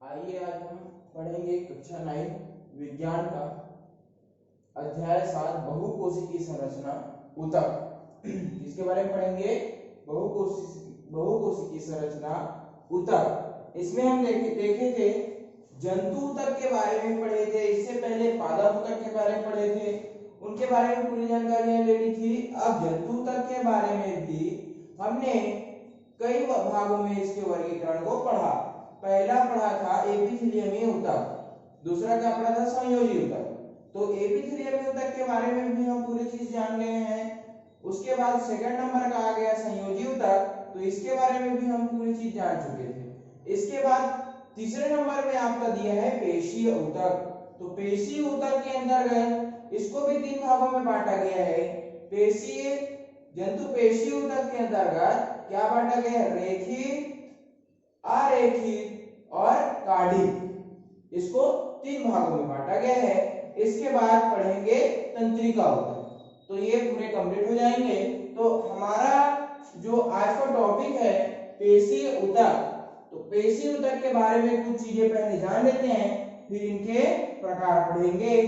आइए आज हम पढ़ेंगे कक्षा 9 विज्ञान का अध्याय 7 बहुकोशिकीय संरचना ऊतक। इसके बारे में पढ़ेंगे बहुकोशिकीय संरचना ऊतक। इसमें हम देखे थे जंतु ऊतक के बारे में पढ़े थे, इससे पहले पादप ऊतक के बारे में पढ़े थे, उनके बारे में पूरी जानकारियां ले ली थी। अब जंतु ऊतक के बारे में भी हमने कई भागों में इसके वर्गीकरण को पढ़ा। पहला पढ़ा था एपिथेलियमी ऊतक, दूसरा क्या पढ़ा था संयोजी ऊतक। तो एपिथेलियमी ऊतक के बारे में भी हम पूरी चीज जान गए हैं। उसके बाद सेकंड नंबर का आ गया संयोजी ऊतक, तो इसके बारे में भी हम पूरी चीज जान चुके थे। इसके बाद तीसरे नंबर पे आपका दिया है पेशीय ऊतक। तो पेशीय ऊतक के अंतर्गत इसको भी तीन भागों में बांटा गया है। पेशीय जंतु पेशीय ऊतक के अंतर्गत क्या बांटा गया है? रेखित, अरेखित और कार्डिक, इसको तीन भागों में बांटा गया है। इसके बाद पढ़ेंगे तंत्रिका ऊतक। तो ये पूरे कंप्लीट हो जाएंगे। तो हमारा जो आज का टॉपिक है पेशीय ऊतक, तो पेशीय ऊतक के बारे में कुछ चीजें पहले जान लेते हैं, फिर इनके प्रकार पढ़ेंगे।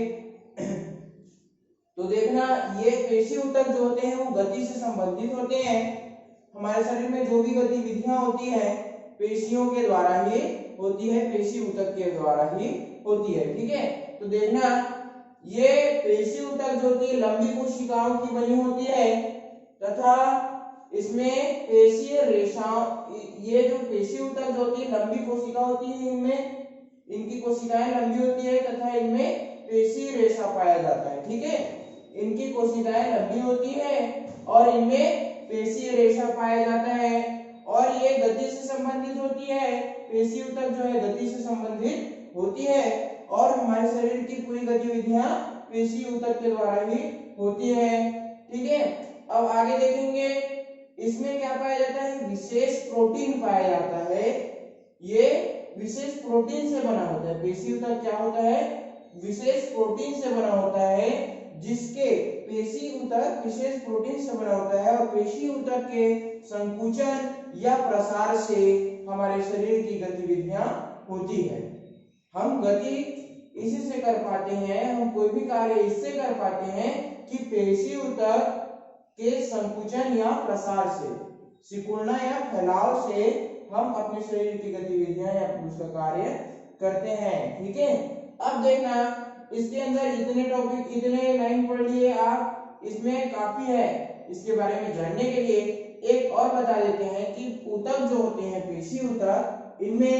तो देखना, ये पेशीय ऊतक जो होते हैं वो गति से संबंधित होते हैं। हमारे शरीर में जो भी गतिविधियां होती है पेशियों के द्वारा ही होती है, पेशीय ऊतक के द्वारा ही होती है। ठीक है, तो देखना ये पेशीय ऊतक जो होती है लंबी कोशिकाओं की बनी होती है तथा इसमें पेशीय रेशा, ये जो पेशीय ऊतक जो होती है लंबी कोशिका होती है, इनमें इनकी कोशिकाएं लंबी होती है तथा इनमें पेशीय रेशा पाया जाता है। ठीक है, इनकी कोशिकाएं लंबी होती है और इनमें पेशीय रेशा पाया जाता है और ये गति से संबंधित होती है। पेशीय ऊतक जो है गति से संबंधित होती है और हमारे शरीर की पूरी गतिविधियां पेशीय ऊतक के द्वारा ही होती है। ठीक है, अब आगे देखेंगे इसमें क्या पाया जाता है? विशेष प्रोटीन पाया जाता है। ये विशेष प्रोटीन से बना होता है। पेशीय ऊतक क्या होता है? विशेष प्रोटीन से बना होता है, जिसके पेशीय ऊतक विशेष प्रोटीन से बना होता है और पेशीय ऊतक के संकुचन या प्रसार से हमारे शरीर की गतिविधियां होती है। हम गति इसी से कर पाते हैं, हम कोई भी कार्य इससे कर पाते हैं कि पेशीय ऊतक के संकुचन या प्रसार से, सिकुड़ना या फैलाव से हम अपने शरीर की गतिविधियां या उसका कार्य करते हैं। ठीक है, अब देखना इसके अंदर इतने टॉपिक, इतने लाइन पढ़ लिए आप, इसमें काफी है इसके बारे में जानने के लिए। एक और बता देते हैं कि ऊतक जो होते हैं पेशीय ऊतक, इनमें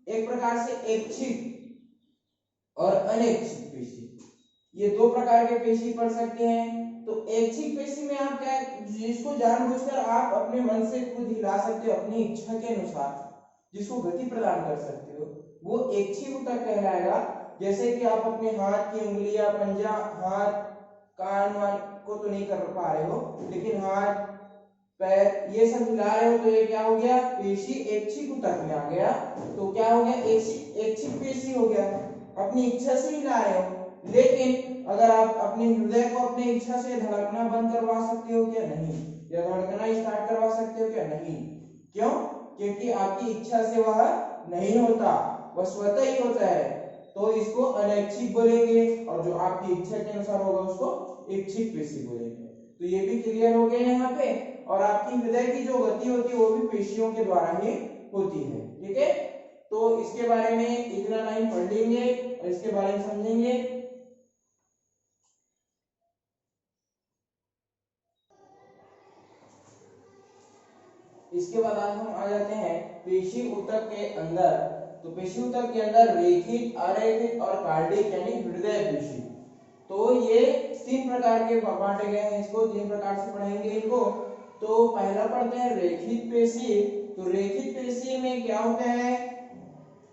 एक प्रकार से ऐच्छिक और अनैच्छिक पेशी, ये दो प्रकार के पेशी पढ़ सकते हैं। तो ऐच्छिक पेशी में आप क्या, जिसको जानबूझकर आप अपने मन से खुद हिला सकते हो अपनी इच्छा के अनुसार, जिसको गति प्रदान कर सकते हो, वो ऐच्छिक ऊतक कहलाएगा। जैसे कि आप अपने हाथ की उंगलियां, पंजा, हाथ, कान वान को तो नहीं कर पा रहे हो, लेकिन हाथ, पैर ये सब हिला रहे हो, तो ये क्या हो गया? पेशी ऐच्छिक ऊतक में आ गया। तो क्या हो गया? ऐच्छिक पेशी हो गया, अपनी इच्छा से हिला रहे हो। लेकिन अगर आप अपने हृदय को अपनी इच्छा से धड़कना बंद करवा सकते हो क्या? नहीं। या धड़कना स्टार्ट करवा सकते हो क्या? नहीं। क्यों? क्योंकि आपकी इच्छा से वह नहीं होता, वह स्वतः ही होता है। तो इसको अनैच्छिक बोलेंगे और जो आपकी इच्छा के अनुसार होगा उसको ऐच्छिक पेशी बोलेंगे। तो ये भी क्लियर हो गया यहाँ पे। और आपकी हृदय की जो गति होती है वो भी पेशियों के द्वारा ही होती है। ठीक है, तो इसके बारे में इतना लाइन पढ़ लेंगे और इसके बारे में समझेंगे। इसके बाद आज हम आ जाते हैं पेशी ऊतक के अंदर। तो पेशी ऊतक के अंदर रेखित, अरेखित और कार्डिक यानी हृदय पेशी, तो ये तीन प्रकार के बांटे गए हैं। इसको तीन प्रकार से पढ़ेंगे इनको। तो पहला पढ़ते हैं रेखित पेशी। तो रेखित पेशी में क्या होता है?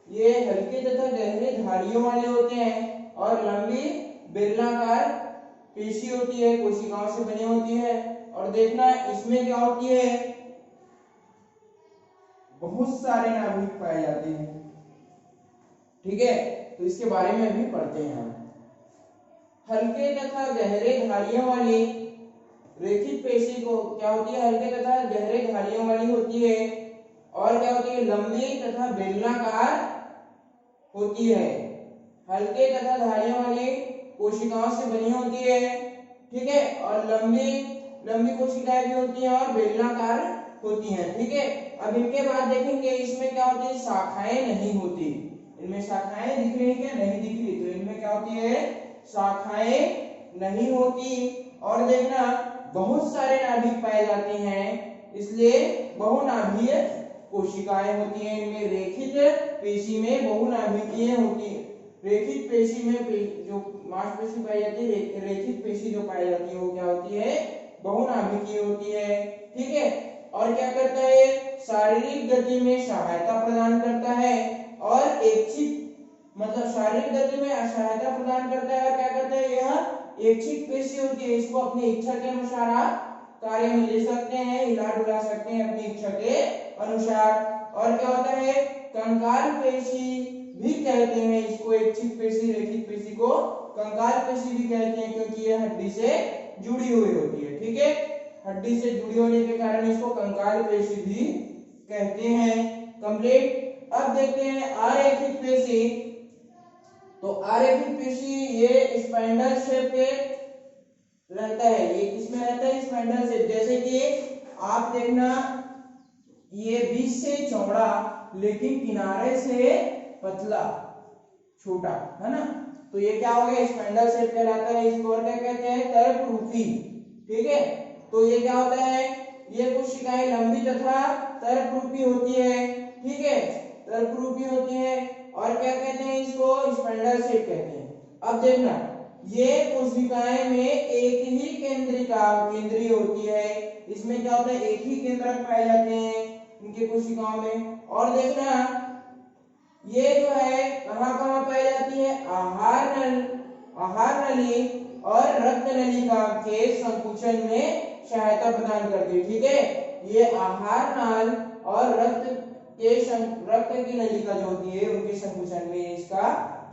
ये हल्के तथा गहरे धारियों वाले होते हैं और लंबी बेलनाकार पेशी होती है, कोशिकाओं से बनी होती है। और देखना इसमें क्या होती है? बहुत सारे नाभिक पाए जाते हैं। ठीक है, तो इसके बारे में अभी पढ़ते हैं हम। हल्के तथा गहरे धारियों वाली रेखित पेशी को क्या होती है? हल्के तथा गहरे धारियों वाली होती है और क्या होती है? लंबी तथा बेलनाकार होती है, हल्के तथा धारियों वाली कोशिकाओं से बनी होती है, ठीक है, और लंबी लंबी कोशिकाएं भी होती हैं और बेलनाकार होती हैं, ठीक है। अब इनके बाद देखेंगे इसमें क्या होती है, शाखाएं नहीं होती, इनमें शाखाएं दिख रही क्या, नहीं दिख रही, तो इनमें क्या होती है, शाखाएं नहीं होती। और देखना बहुत सारे नाभिक पाए जाते हैं, इसलिए बहुनाभीय कोशिकाएं होती हैं इनमें। रेखित पेशी में बहुनाभिकीय होती है, रेखित पेशी में जो मांसपेशी पाई जाती है, रेखित पेशी जो पाई जाती है वो क्या होती है, बहुनाभिकीय होती है, ठीक है। और क्या करता है, शारीरिक गति में सहायता प्रदान करता है और ऐच्छिक मतलब शारीरिक गति में सहायता प्रदान करता है, और क्या करता है, यह ऐच्छिक पेशी होती है, इसको अपनी इच्छा के अनुसार आप कार्य में ले सकते हैं, हिला डुला सकते हैं अपनी इच्छा के अनुसार। और क्या होता है, कंकाल पेशी भी कहते हैं इसको, ऐच्छिक पेशी रेखित पेशी को कंकाल पेशी भी कहते हैं, क्योंकि यह हड्डी से जुड़ी हुई होती है, ठीक है, हड्डी से जुड़ी होने के कारण इसको कंकाल पेशी भी कहते हैं। कंप्लीट। अब देखते हैं अरेखित पेशी। तो अरेखित पेशी ये स्पाइंडल शेप के रहता है, ये किसमें रहता है, स्पाइंडल शेप। जैसे कि आप देखना ये बीच से चौड़ा लेकिन किनारे से पतला छोटा, है ना, तो ये क्या हो गया, स्पाइंडल शेप कहलाता है। इसको और क्या कहते हैं, तर्करूपी, ठीक है। तो ये क्या होता है, ये कोशिकाएं लंबी तथा तर्करूपी होती है, ठीक है, तर्करूपी होती है, और क्या कहते हैं इसको, स्पाइंडल शेप कहते हैं। अब देखना ये कोशिकाएं में एक ही केंद्रीय होती है, इसमें क्या होता है, एक ही केंद्रक पाए जाते हैं इनके कोशिकाओं में। और देखना ये जो है कहां कहां पाई जाती है, आहार नली और रक्त नलिका के संकुचन में सहायता प्रदान करती है, ठीक है। ये आहार नाल और रक्त की नलिका जो होती है उनके संकुचन में इसका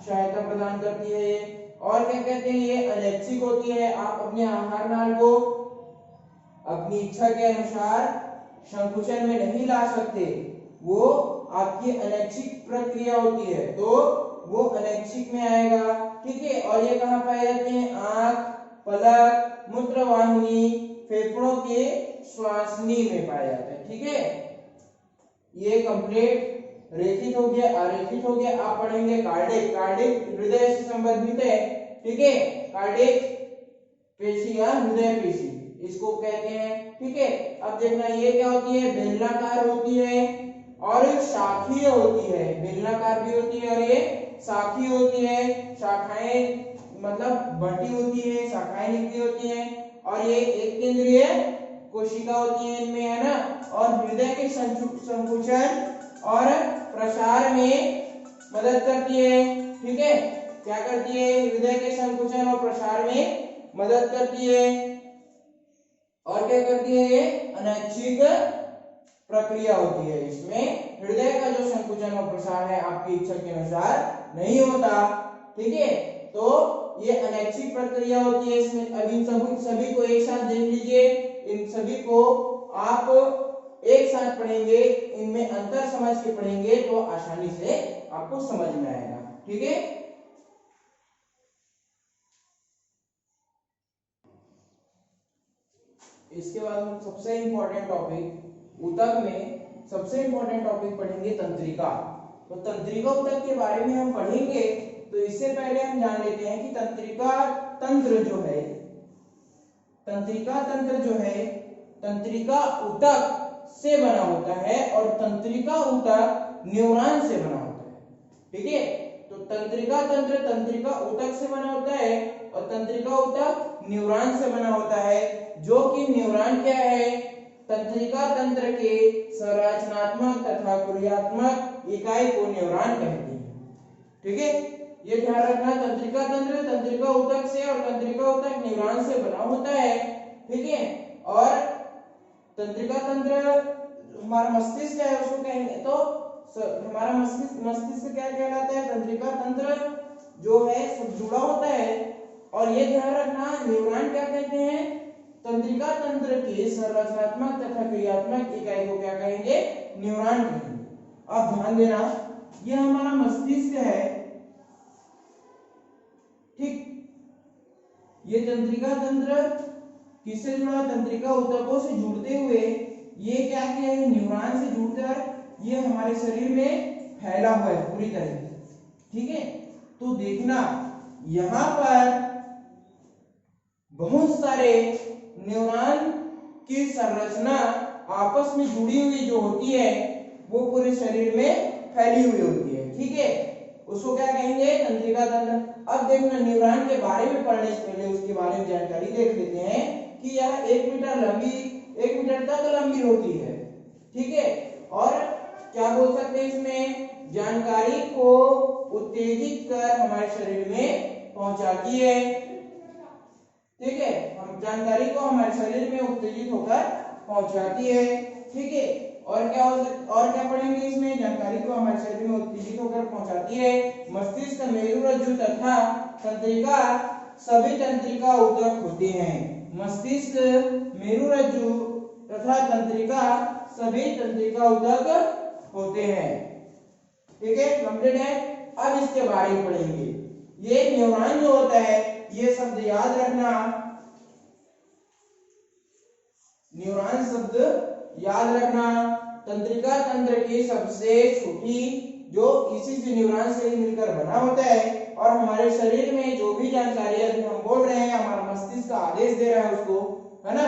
सहायता प्रदान करती है ये। और क्या कहते हैं, ये अनैच्छिक होती है, आप अपने आहार नाल को अपनी इच्छा के अनुसार संकुचन में नहीं ला सकते, वो आपकी अनैच्छिक प्रक्रिया होती है, तो वो अनैच्छिक में आएगा, ठीक है। और ये कहाँ पाए जाते हैं, आंख, पलक, मूत्रवाहिनी, फेफड़ों के श्वासनी में पाया जाता है, ठीक है। ये कंप्लीट रेखित हो गया, अरेखित हो गया। आप पढ़ेंगे कार्डिक, कार्डिक हृदय से संबंधित है, ठीक है, कार्डिक पेशी या हृदय पेशी इसको कहते हैं, ठीक है। अब देखना ये क्या होती है, बेलनाकार होती है और शाखीय होती है, बेलनाकार भी होती है और ये शाखीय होती है, शाखाएं मतलब बटी होती है, शाखाएं निकली होती हैं, और ये एक केंद्रीय कोशिका होती है इनमें, है ना। और हृदय के संकुचन और प्रसार में मदद करती है, ठीक है, क्या करती है, हृदय के संकुचन और प्रसार में मदद करती है। और क्या करती है, ये अनैच्छिक प्रक्रिया होती है, इसमें हृदय का जो संकुचन और प्रसार है आपकी इच्छा के अनुसार नहीं होता, ठीक है, तो ये अनैच्छिक प्रक्रिया होती है इसमें। अब इन सभी को एक साथ देख लीजिए, इन सभी को आप एक साथ पढ़ेंगे, इनमें अंतर समझ के पढ़ेंगे तो आसानी से आपको समझ में आएगा, ठीक है। इसके बाद हम सबसे इंपॉर्टेंट टॉपिक ऊतक में सबसे इंपॉर्टेंट टॉपिक पढ़ेंगे तंत्रिका। तो तंत्रिका ऊतक के बारे में हम पढ़ेंगे, तो इससे पहले हम जान लेते हैं कि तंत्रिका तंत्र जो है, तंत्रिका तंत्र जो है तंत्रिका ऊतक से बना होता है और तंत्रिका ऊतक न्यूरॉन से बना होता है, ठीक है। तो तंत्रिका तंत्र तंत्रिका ऊतक से बना होता है और तंत्रिका ऊतक न्यूरॉन से बना होता है, जो कि न्यूरॉन क्या है, तंत्रिका तंत्र के संरचनात्मक तथा क्रियात्मक इकाई को न्यूरॉन कहते हैं, ठीक है। ये ध्यान रखना, तंत्रिका तंत्र तंत्रिका ऊतक से और तंत्रिका ऊतक न्यूरॉन से बना होता है, ठीक है। और तंत्रिका तंत्र हमारा मस्तिष्क है उसको कहेंगे, तो हमारा मस्तिष्क क्या कहलाता है, तंत्रिका तंत्र जो है सब जुड़ा होता है। और ये ध्यान रखना, न्यूरॉन क्या कहते हैं, तंत्रिका तंत्र की संरचनात्मक तथा क्रियात्मक इकाई को क्या कहेंगे, न्यूरॉन कहेंगे। अब ध्यान देना, ये हमारा मस्तिष्क है, ठीक। ये तंत्रिका तंत्र किससे जुड़ा, तंत्रिका ऊतकों से जुड़ते हुए ये क्या किया है, न्यूरॉन से जुड़कर ये हमारे शरीर में फैला हुआ है पूरी तरह से, ठीक है। तो देखना यहां पर बहुत सारे न्यूरॉन की संरचना आपस में जुड़ी हुई जो होती है वो पूरे शरीर में फैली हुई होती है, ठीक है। उसको क्या कहेंगे, तंत्रिका तंत्र। अब देखना न्यूरॉन के बारे में पढ़ने से पहले उसके बारे में जानकारी देख लेते हैं कि यह 1 मीटर लंबी, 1 मीटर तक लंबी होती है, ठीक है। और क्या बोल सकते हैं, इसमें जानकारी को उत्तेजित कर हमारे शरीर में पहुंचाती है, ठीक है। हम जानकारी को हमारे शरीर में उत्तेजित होकर पहुंचाती है, ठीक है। और क्या और क्या पढ़ेंगे इसमें, जानकारी को हमारे शरीर में उत्तेजित होकर पहुंचाती है। मस्तिष्क, मेरुरज्जु तथा तंत्रिका सभी तंत्रिका ऊतक होते हैं। मस्तिष्क, मेरुरज्जु तथा तंत्रिका सभी तंत्रिका ऊतक होते हैं, ठीक है। कंप्लीट है। अब इसके बारे में पढ़ेंगे। ये न्यूरॉन जो होता है, ये शब्द याद रखना, न्यूरॉन शब्द याद रखना। तंत्रिका तंत्र की सबसे छोटी जो इसी से न्यूरॉन से ही मिलकर बना होता है, और हमारे शरीर में जो भी जानकारी अभी हम बोल रहे हैं, हमारा मस्तिष्क आदेश दे रहा है उसको, है ना,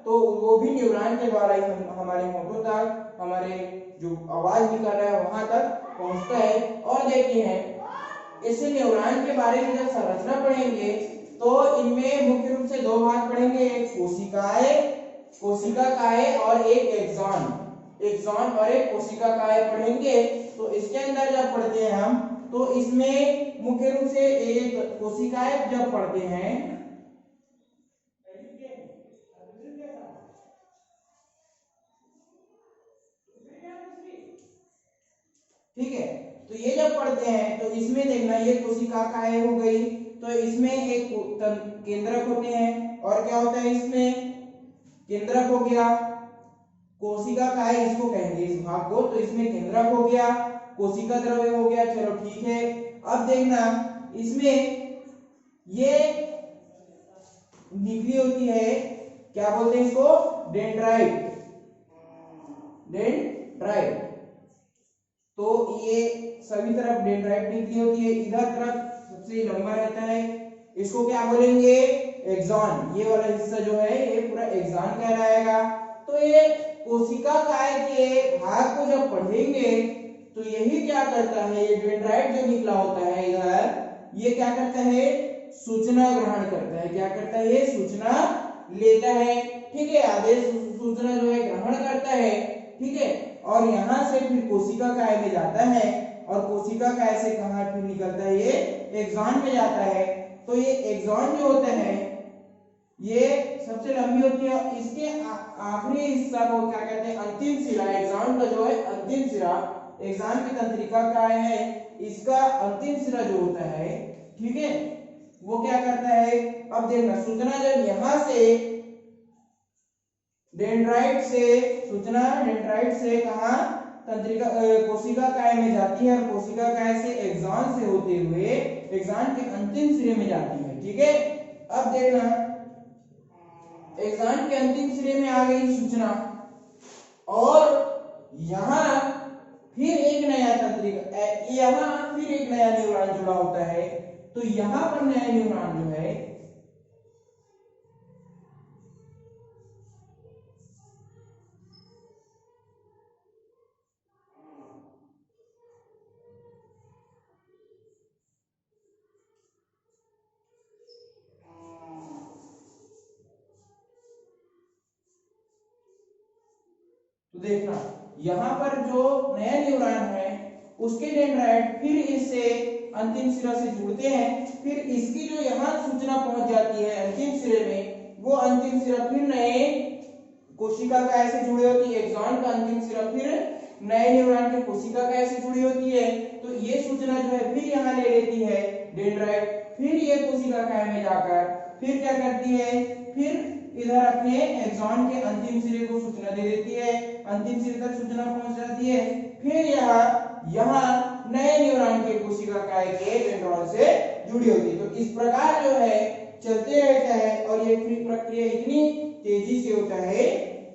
तो वो भी न्यूरॉन के द्वारा ही हमारे होठों तक, हमारे जो आवाज निकल रहा है वहां तक पहुंचता है। और देखते हैं इस न्यूरॉन के बारे में जब संरचना पढ़ेंगे तो इनमें मुख्य रूप से 2 भाग पढ़ेंगे, एक कोशिका काय और एक एक्सॉन और एक कोशिका काय पढ़ेंगे। तो इसके अंदर जब पढ़ते हैं हम, तो इसमें मुख्य रूप से एक कोशिकाएं जब पढ़ते हैं, ठीक है। तो ये जब पढ़ते हैं तो इसमें देखना ये कोशिका काय हो गई, तो इसमें एक केंद्रक होते हैं, और क्या होता है इसमें, केंद्रक हो गया, कोशिका काय इसको कहेंगे इस भाग को, तो इसमें केंद्रक हो गया, कोशिका द्रव्य हो गया, चलो ठीक है। अब देखना इसमें ये निकली होती है, क्या बोलते हैं इसको, डेंड्राइट। तो ये सभी तरफ डेंड्राइट निकली होती है, इधर तरफ सबसे लंबा रहता है, इसको क्या बोलेंगे, एक्सॉन। ये वाला हिस्सा जो है ये पूरा एक्सॉन कहलाएगा। तो ये कोशिका काय के भाग को जब पढ़ेंगे तो यही क्या करता है, ये डेंड्राइट जो निकला होता है इधर, ये क्या करता है, सूचना ग्रहण करता है। क्या करता है, ये सूचना लेता है, ठीक है। आदेश सूचना जो है ग्रहण करता है, ठीक है। और यहां से फिर कोशिका काय में जाता है, और कोशिका काय से कहां फिर निकलता है, ये एक्सॉन में जाता है। तो ये एक्सॉन जो होता है ये सबसे लंबी होती है, इसके आखिरी हिस्सा को क्या कहते हैं, अंतिम सिरा। एक्सॉन का जो है अंतिम सिरा, एक्सॉन की तंत्रिका काय है, इसका अंतिम सिरा जो होता है, ठीक है, वो क्या करता है, अब देखना सूचना जब यहां से डेंड्राइट से कहा तंत्रिका कोशिका काय में जाती है, और कोशिका काय से एक्सॉन से होते हुए एक्सॉन के अंतिम सिरे में जाती है, ठीक है। अब देखना एक्सॉन के अंतिम सिरे में आ गई सूचना, और यहां फिर एक नया तंत्रिका, यहां फिर एक नया न्यूरॉन जुड़ा होता है। तो यहां पर नया न्यूरॉन जो है तो देखना यहां पर जो नया न्यूरॉन है उसके डेंड्राइट फिर इससे अंतिम सिरा से जुड़ते हैं, फिर इसकी जो यहां सूचना पहुंच जाती है अंतिम सिरे में, वो अंतिम सिरा फिर नए कोशिका काय से जुड़ी होती है, एक्सॉन का अंतिम सिरा फिर नए न्यूरॉन के कोशिका काय से जुड़ी होती है। तो ये सूचना जो है फिर यहाँ ले लेती है डेंड्राइट, फिर ये कोशिका काय में जाकर फिर क्या करती है, फिर इधर अपने एक्सॉन के अंतिम सिरे को सूचना दे देती है, अंतिम सिरे तक सूचना पहुंच जाती है, फिर यहाँ नए न्यूरॉन के कोशिका काय के डेंड्रॉन से जुड़ी होती है। तो इस प्रकार जो है चलते रहता है और ये प्रक्रिया इतनी तेजी से होता है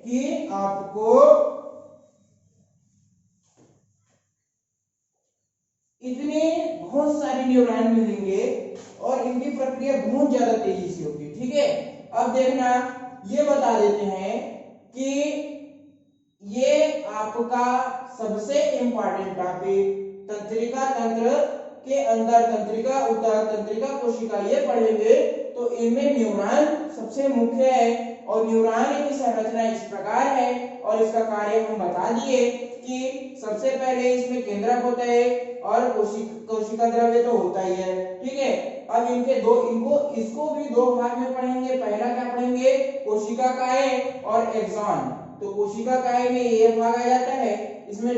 कि आपको इतने बहुत सारे न्यूरॉन मिलेंगे और इनकी प्रक्रिया बहुत ज्यादा तेजी से होगी। ठीक है, अब देखना ये बता देते हैं कि ये आपका सबसे इंपॉर्टेंट टॉपिक तंत्रिका तंत्र के अंदर तंत्रिका ऊतक तंत्रिका कोशिका ये पढ़ेंगे तो इनमें न्यूरॉन सबसे मुख्य है और न्यूरॉन की संरचना इस प्रकार है और इसका कार्य हम बता दिए कि सबसे पहले इसमें केंद्रक होता है और कोशिका द्रव्य तो होता ही है। ठीक है, अब इसको भी दो भाग में पढ़ेंगे। पहला क्या पढ़ेंगे, कोशिका काय और एक्सॉन। तो कोशिका काय में ये भाग आ जाता है, इसमें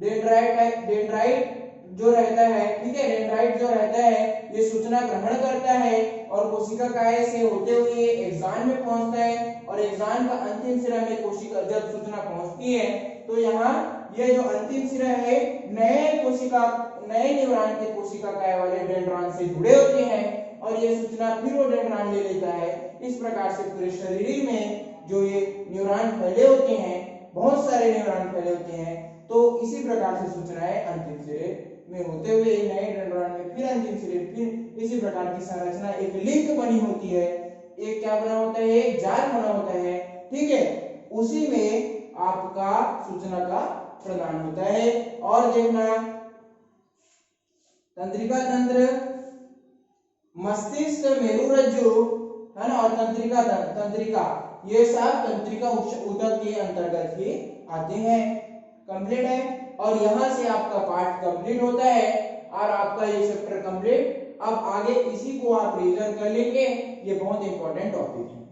डेंड्राइट जो रहता है। ठीक है, डेंड्राइट जो रहता है ये सूचना ग्रहण करता है और कोशिका काय से होते हुए एक्सॉन में पहुंचता है और एक्सॉन का अंतिम सिरा में कोशिका जब सूचना पहुंचती है तो यहाँ ये जो अंतिम सिरा है नए न्यूरॉन के कोशिका काय वाले डेंड्रॉन से जुड़े होते हैं और ये सूचना फिर वो डेंड्रॉन ले लेता है। इस प्रकार से पूरे शरीर में जो ये न्यूरॉन फैले होते हैं, बहुत सारे न्यूरॉन फैले होते हैं, तो इसी प्रकार से सूचनाएं अंतिम सिरे में होते हुए नए डेंड्रॉन में फिर अंतिम सिरे, फिर इसी प्रकार की संरचना एक लिंक बनी होती है। एक क्या बना होता है, एक जाल बना होता है। ठीक है, उसी में आपका सूचना का प्रदान होता है। और देखना तंत्रिका तंत्र, मस्तिष्क, मेरुरज्जु है ना, और तंत्रिका ये सब तंत्रिका ऊतक के अंतर्गत ही आते हैं। कंप्लीट है और यहां से आपका पार्ट कंप्लीट होता है और आपका ये चैप्टर कंप्लीट। अब आगे इसी को आप रिवीजन कर लेंगे, ये बहुत इंपॉर्टेंट टॉपिक है।